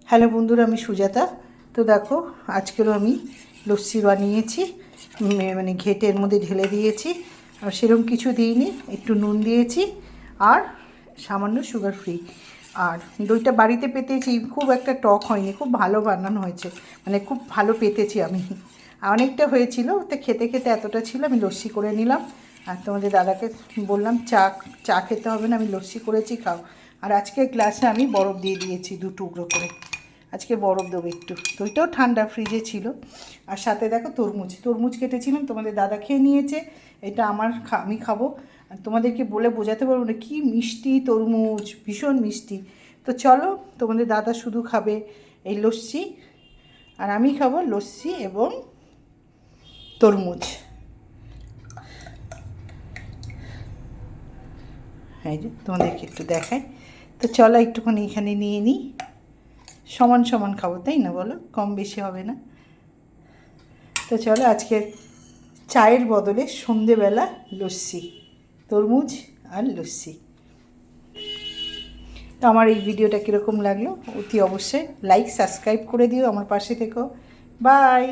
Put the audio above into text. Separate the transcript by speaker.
Speaker 1: Hello বন্ধুরা, আমি সুজাতা। তো দেখো, আজকেরও আমি লস্যি বানিয়েছি। মানে ঘেটের মধ্যে ঢেলে দিয়েছি, আর সেরকম কিছু দিইনি, একটু নুন দিয়েছি আর সামান্য সুগার ফ্রি। আর দইটা বাড়িতে পেতেছি, খুব একটা টক হয়নি, খুব ভালো বানানো হয়েছে, মানে খুব ভালো পেতেছি আমি। অনেকটা হয়েছিল, তো খেতে খেতে এতটা ছিল, আমি লস্যি করে নিলাম। আর তোমাদের দাদাকে বললাম চা খেতে হবে না, আমি লস্যি করেছি, খাও। আর আজকে গ্লাসে আমি বরফ দিয়ে দিয়েছি 2 টুকরো করে। আজকে বরফ দেবো একটু, দইটাও ঠান্ডা ফ্রিজে ছিল। আর সাথে দেখো তরমুজ কেটেছিলাম, তোমাদের দাদা খেয়ে নিয়েছে। এটা আমি খাবো। আর তোমাদেরকে বলে বোঝাতে পারবো না কী মিষ্টি তরমুজ, ভীষণ মিষ্টি। তো চলো, তোমাদের দাদা শুধু খাবে এই লস্যি, আর আমি খাবো লস্যি এবং তরমুজ। এই যে তোমাদেরকে একটু দেখাই। তো চলো একটুখানি এখানে নিয়ে নিই, সমান সমান খাবো, তাই না বলো? কম বেশি হবে না। তো চলো, আজকে চায়ের বদলে সন্ধেবেলা লস্যি, তরমুজ আর লস্যি। তো আমার এই ভিডিওটা কীরকম লাগলো অতি অবশ্যই লাইক সাবস্ক্রাইব করে দিও, আমার পাশে থেকো। বাই।